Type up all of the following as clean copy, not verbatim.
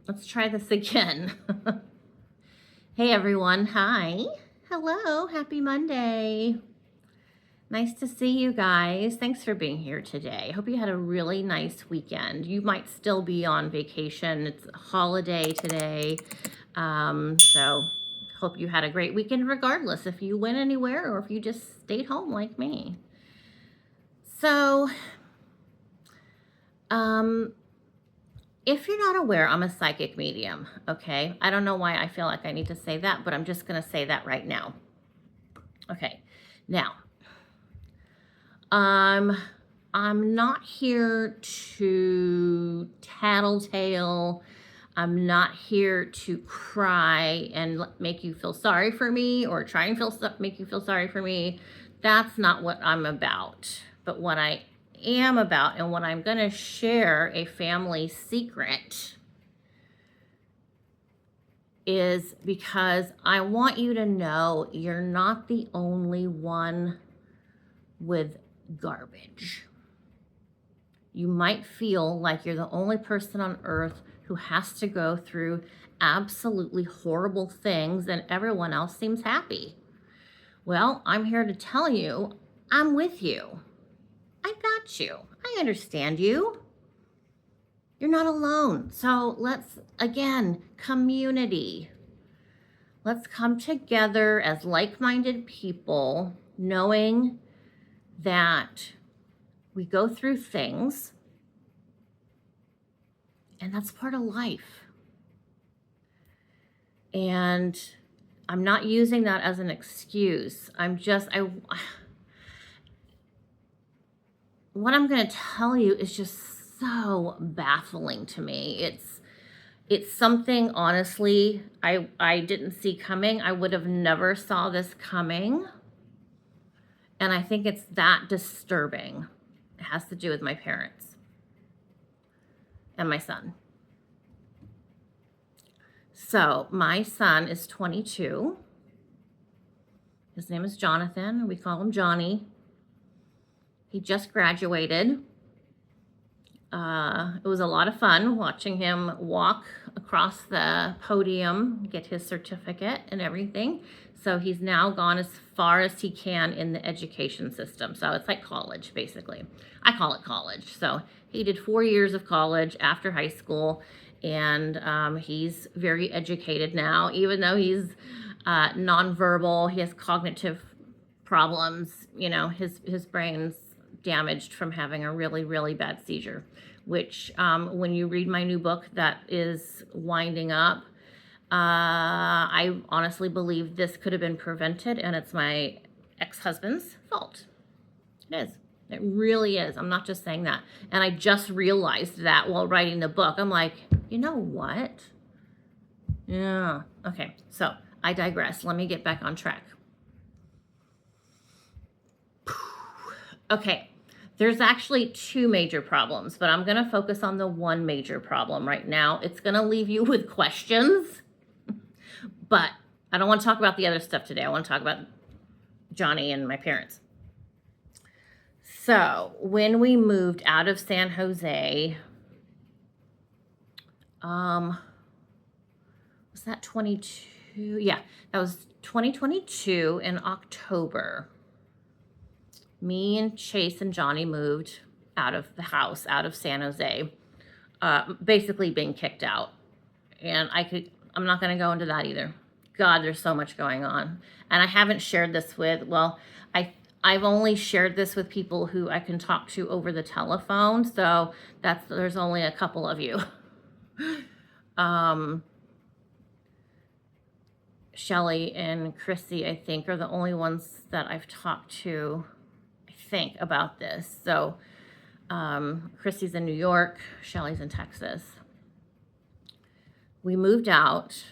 let's try this again. Hey everyone, hi. Hello, happy Monday. Nice to see you guys. Thanks for being here today. Hope you had a really nice weekend. You might still be on vacation. It's a holiday today. So hope you had a great weekend regardless if you went anywhere or if you just stayed home like me. So, if you're not aware, I'm a psychic medium, okay? I don't know why I feel like I need to say that, but I'm just going to say that right now. Okay, now, I'm not here to tattletale. I'm not here to cry and make you feel sorry for me or try and make you feel sorry for me. That's not what I'm about. But what I am about and what I'm going to share a family secret is because I want you to know you're not the only one with garbage. You might feel like you're the only person on earth who has to go through absolutely horrible things and everyone else seems happy. Well, I'm here to tell you, I'm with you. I got you. I understand you. You're not alone. So let's, again, community. Let's come together as like-minded people, knowing that we go through things, and that's part of life. And I'm not using that as an excuse. What I'm going to tell you is just so baffling to me. It's something, honestly, I didn't see coming. I would have never saw this coming. And I think it's that disturbing. It has to do with my parents and my son. So my son is 22. His name is Jonathan. We call him Johnny. He just graduated. It was a lot of fun watching him walk across the podium, get his certificate and everything. So he's now gone as far as he can in the education system. So it's like college, basically. I call it college. So he did 4 years of college after high school, and he's very educated now, even though he's nonverbal. He has cognitive problems. You know, his brain's damaged from having a really, really bad seizure, which when you read my new book that is winding up, I honestly believe this could have been prevented, and it's my ex-husband's fault. It is. It really is. I'm not just saying that. And I just realized that while writing the book. I'm like, you know what? Yeah. Okay. So I digress. Let me get back on track. Okay. There's actually 2 major problems, but I'm going to focus on the one major problem right now. It's going to leave you with questions, but I don't want to talk about the other stuff today. I want to talk about Johnny and my parents. So when we moved out of San Jose, was that 22? Yeah, that was 2022 in October. Me and Chase and Johnny moved out of the house, out of San Jose, basically being kicked out. And I'm not going to go into that either. God, there's so much going on. And I haven't shared this with, I've only shared this with people who I can talk to over the telephone. So there's only a couple of you. Shelly and Chrissy, I think, are the only ones that I've talked to, think, about this. So Chrissy's in New York, Shelly's in Texas. We moved out.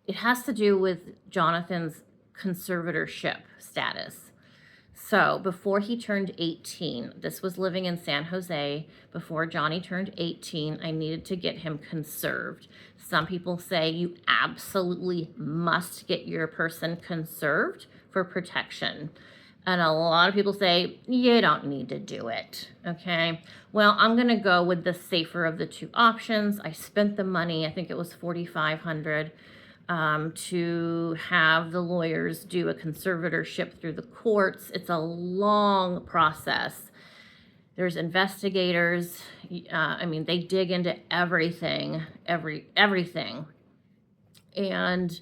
It has to do with Jonathan's conservatorship status. So before he turned 18, this was living in San Jose. Before Johnny turned 18, I needed to get him conserved. Some people say you absolutely must get your person conserved for protection. And a lot of people say, you don't need to do it, okay? Well, I'm going to go with the safer of the two options. I spent the money, I think it was $4,500, to have the lawyers do a conservatorship through the courts. It's a long process. There's investigators. I mean, they dig into everything, everything. And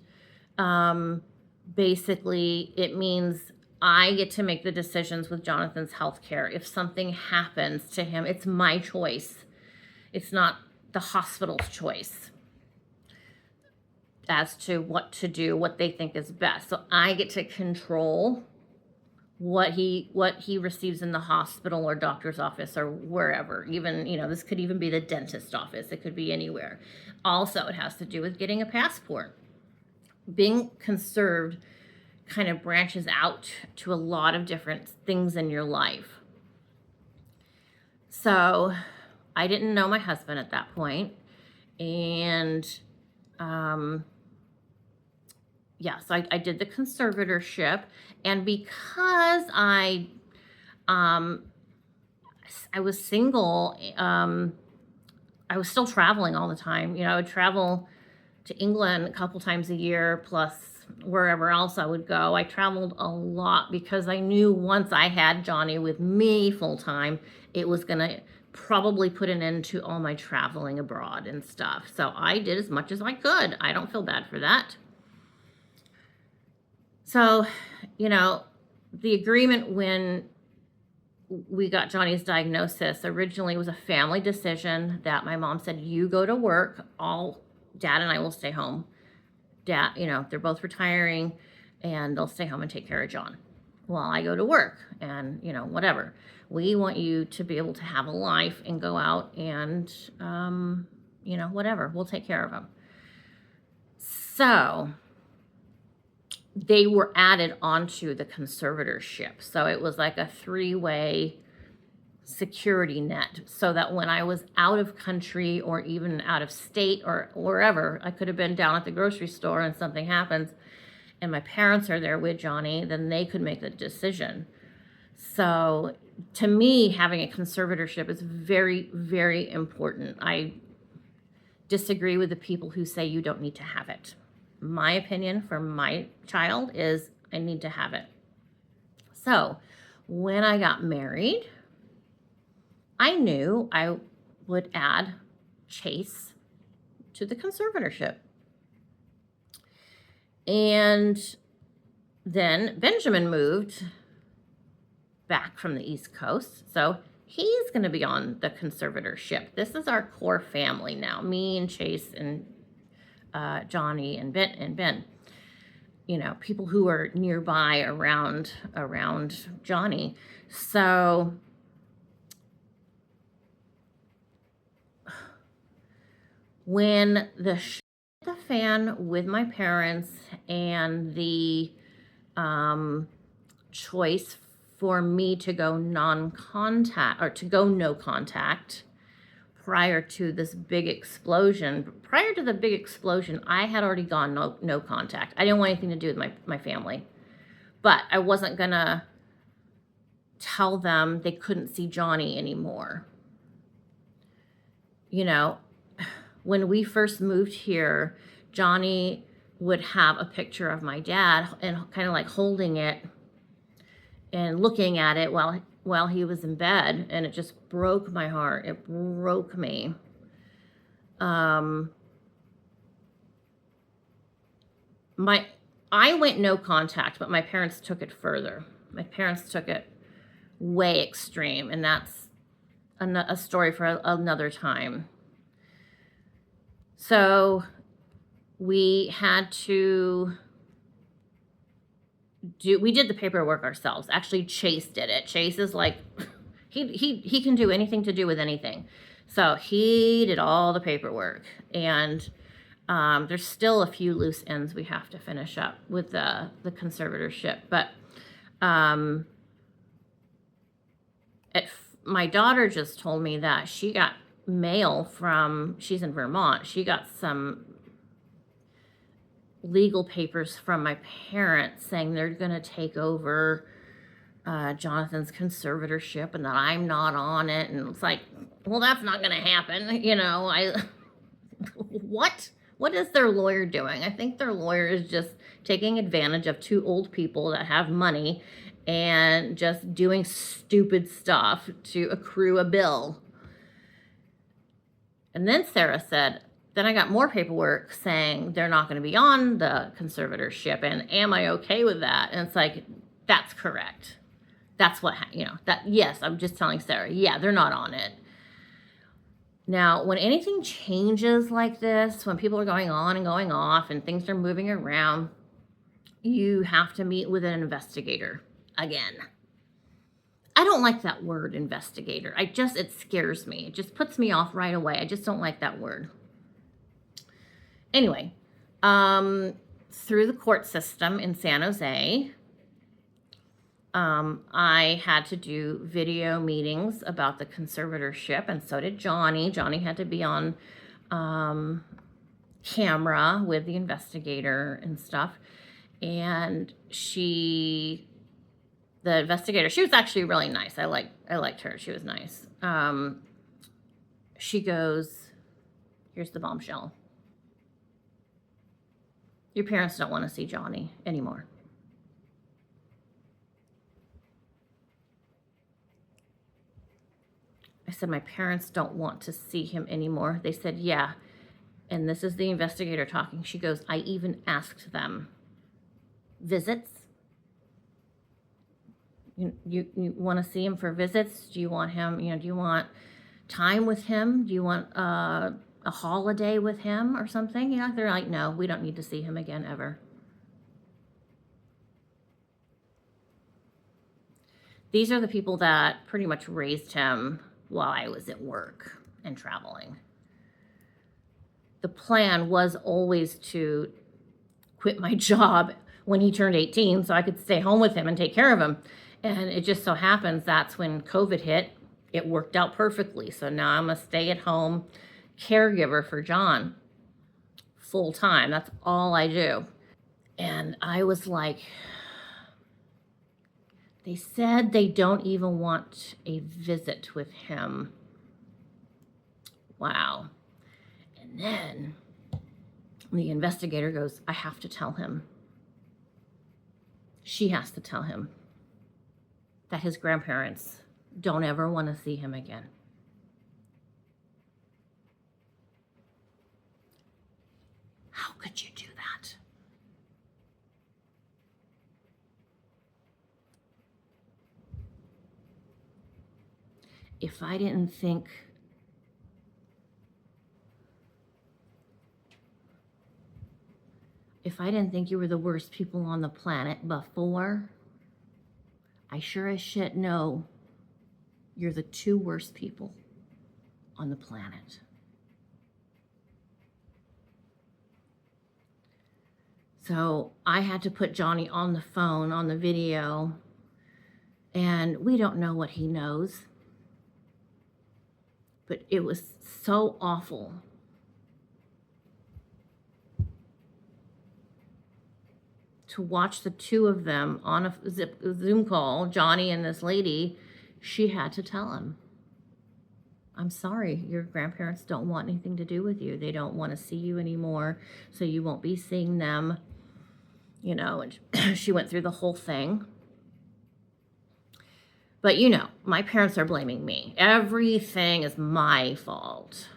basically, it means I get to make the decisions with Jonathan's health care. If something happens to him, it's my choice. It's not the hospital's choice as to what to do, what they think is best. So I get to control what he receives in the hospital or doctor's office or wherever. Even, this could even be the dentist office. It could be anywhere. Also, it has to do with getting a passport. Being conserved kind of branches out to a lot of different things in your life. So I didn't know my husband at that point. And so I did the conservatorship. And because I was single, I was still traveling all the time. I would travel to England a couple times a year, plus wherever else I would go. I traveled a lot because I knew once I had Johnny with me full time, it was going to probably put an end to all my traveling abroad and stuff. So I did as much as I could. I don't feel bad for that. So, the agreement when we got Johnny's diagnosis originally was a family decision that my mom said, you go to work, Dad and I will stay home. Dad, they're both retiring and they'll stay home and take care of John while I go to work and, whatever. We want you to be able to have a life and go out and, whatever. We'll take care of him. So they were added onto the conservatorship. So it was like a 3-way security net, so that when I was out of country or even out of state or wherever, I could have been down at the grocery store and something happens and my parents are there with Johnny, then they could make the decision. So to me, having a conservatorship is very, very important. I disagree with the people who say you don't need to have it. My opinion for my child is I need to have it. So when I got married, I knew I would add Chase to the conservatorship. And then Benjamin moved back from the East Coast. So he's going to be on the conservatorship. This is our core family now, me and Chase and Johnny and Ben. People who are nearby around Johnny. So when the fan with my parents and the choice for me to go non-contact or to go no contact prior to this big explosion. Prior to the big explosion, I had already gone no contact. I didn't want anything to do with my family. But I wasn't going to tell them they couldn't see Johnny anymore. When we first moved here, Johnny would have a picture of my dad and kind of like holding it and looking at it while he was in bed, and it just broke my heart. It broke me. I went no contact, but my parents took it further. My parents took it way extreme, and that's a story for another time. So we had to we did the paperwork ourselves. Actually, Chase did it. Chase is like, he can do anything to do with anything. So he did all the paperwork. And there's still a few loose ends we have to finish up with the conservatorship. But my daughter just told me that she got mail she's in Vermont. She got some legal papers from my parents saying they're going to take over Jonathan's conservatorship and that I'm not on it. And it's like, well, that's not going to happen. You know, what? What is their lawyer doing? I think their lawyer is just taking advantage of two old people that have money and just doing stupid stuff to accrue a bill. And then Sarah said, then I got more paperwork saying they're not going to be on the conservatorship. And am I okay with that? And it's like, that's correct. That's what, you know, that, yes, I'm just telling Sarah, yeah, they're not on it. Now, when anything changes like this, when people are going on and going off and things are moving around, you have to meet with an investigator again. I don't like that word, investigator. It scares me. It just puts me off right away. I just don't like that word. Anyway, through the court system in San Jose, I had to do video meetings about the conservatorship, and so did Johnny. Johnny had to be on camera with the investigator and stuff. And the investigator, she was actually really nice. I liked her. She was nice. She goes, here's the bombshell. Your parents don't want to see Johnny anymore. I said, my parents don't want to see him anymore. They said, yeah. And this is the investigator talking. She goes, I even asked them. Visits? You want to see him for visits? Do you want him, do you want time with him? Do you want a holiday with him or something? They're like, no, we don't need to see him again ever. These are the people that pretty much raised him while I was at work and traveling. The plan was always to quit my job when he turned 18 so I could stay home with him and take care of him. And it just so happens that's when COVID hit. It worked out perfectly. So now I'm a stay-at-home caregiver for John full time. That's all I do. And I was like, they said they don't even want a visit with him. Wow. And then the investigator goes, I have to tell him. She has to tell him that his grandparents don't ever want to see him again. How could you do that? If I didn't think you were the worst people on the planet before, I sure as shit know you're the two worst people on the planet. So I had to put Johnny on the phone, on the video, and we don't know what he knows. But it was so awful. To watch the two of them on a Zoom call, Johnny and this lady, she had to tell him, I'm sorry, your grandparents don't want anything to do with you. They don't want to see you anymore, so you won't be seeing them. And she went through the whole thing. But my parents are blaming me. Everything is my fault.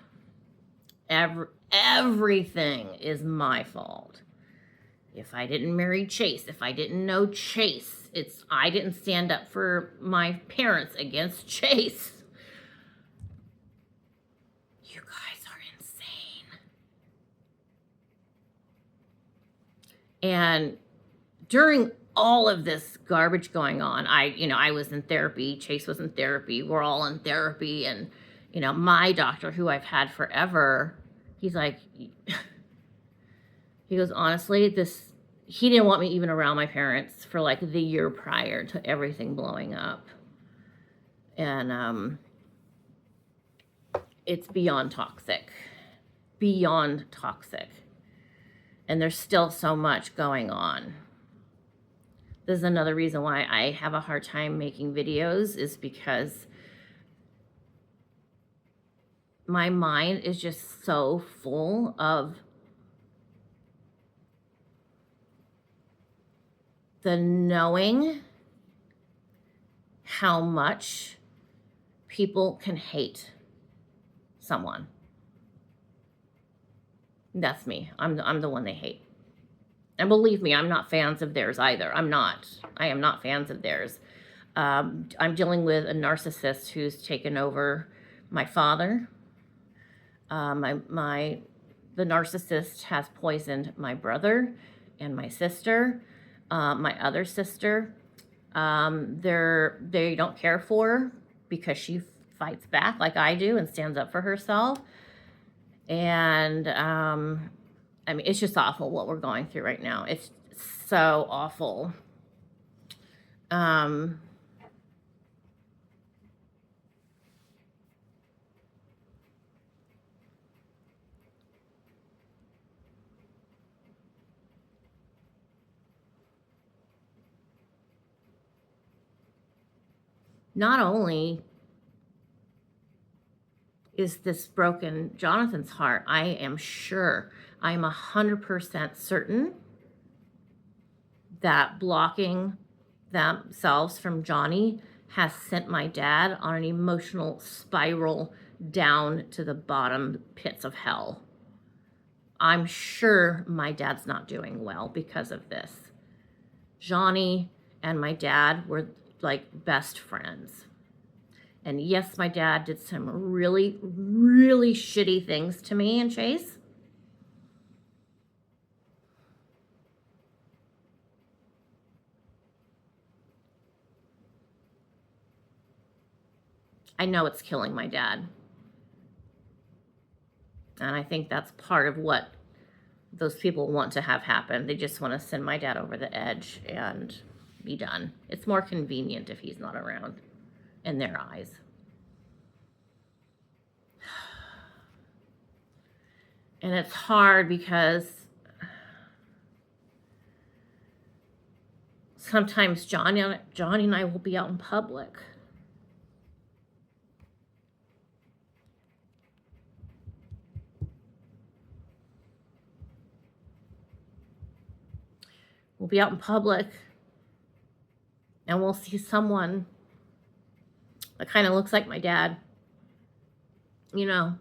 Everything is my fault. If I didn't marry Chase, if I didn't know Chase, I didn't stand up for my parents against Chase. You guys are insane. And during all of this garbage going on, I was in therapy, Chase was in therapy, we're all in therapy, and my doctor, who I've had forever, he's like, he goes, honestly, he didn't want me even around my parents for like the year prior to everything blowing up. And it's beyond toxic. And there's still so much going on. This is another reason why I have a hard time making videos, is because my mind is just so full of the knowing how much people can hate someone. That's me. I'm the one they hate. And believe me, I'm not fans of theirs either. I am not fans of theirs. I'm dealing with a narcissist who's taken over my father. The narcissist has poisoned my brother and my sister, my other sister. They don't care for her because she fights back like I do and stands up for herself. And I mean, it's just awful what we're going through right now. It's so awful. Not only is this broken Jonathan's heart, I am 100% certain that blocking themselves from Johnny has sent my dad on an emotional spiral down to the bottom pits of hell. I'm sure my dad's not doing well because of this. Johnny and my dad were like best friends. And yes, my dad did some really, really shitty things to me and Chase. I know it's killing my dad. And I think that's part of what those people want to have happen. They just want to send my dad over the edge and be done. It's more convenient if he's not around in their eyes. And it's hard because sometimes Johnny and I will be out in public. We'll be out in public and we'll see someone that kind of looks like my dad. You know,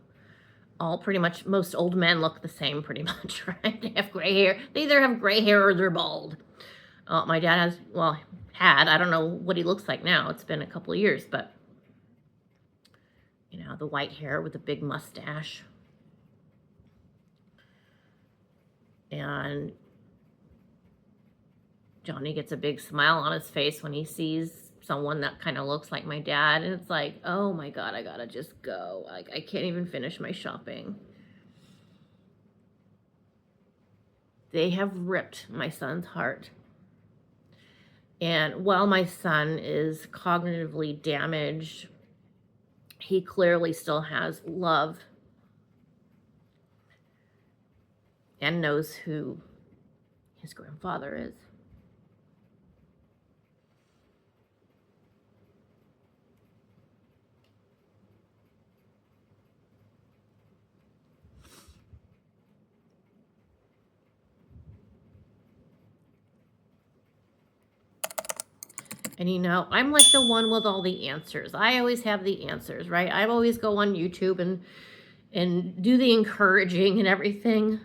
pretty much most old men look the same pretty much, right? They have gray hair. They either have gray hair or they're bald. My dad I don't know what he looks like now. It's been a couple of years, but you know, the white hair with the big mustache. And Johnny gets a big smile on his face when he sees someone that kind of looks like my dad. And it's like, oh my God, I gotta just go. Like, I can't even finish my shopping. They have ripped my son's heart. And while my son is cognitively damaged, he clearly still has love and knows who his grandfather is. And you know, I'm like the one with all the answers. I always have the answers, right? I always go on YouTube and do the encouraging and everything.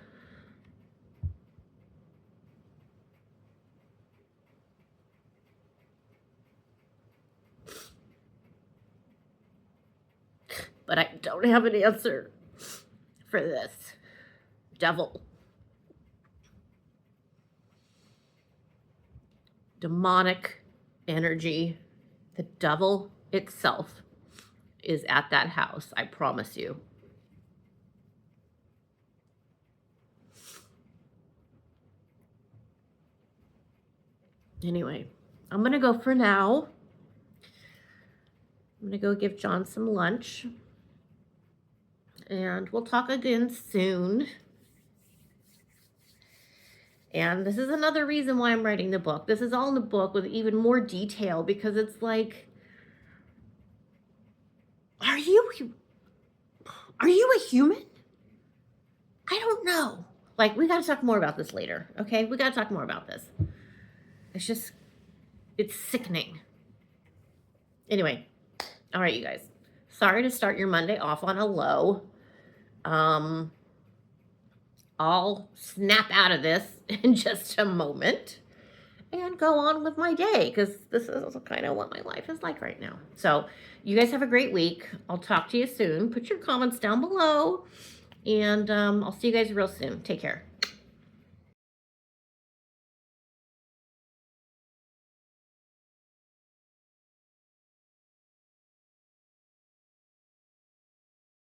But I don't have an answer for this devil. Demonic energy, the devil itself is at that house, I promise you. Anyway, I'm gonna go for now. I'm gonna go give John some lunch, and we'll talk again soon. And this is another reason why I'm writing the book. This is all in the book with even more detail, because it's like, are you a human? I don't know. Like, we got to talk more about this later, okay? We got to talk more about this. It's sickening. Anyway, all right, you guys. Sorry to start your Monday off on a low. I'll snap out of this in just a moment and go on with my day, because this is kind of what my life is like right now. So you guys have a great week. I'll talk to you soon. Put your comments down below, and I'll see you guys real soon. Take care.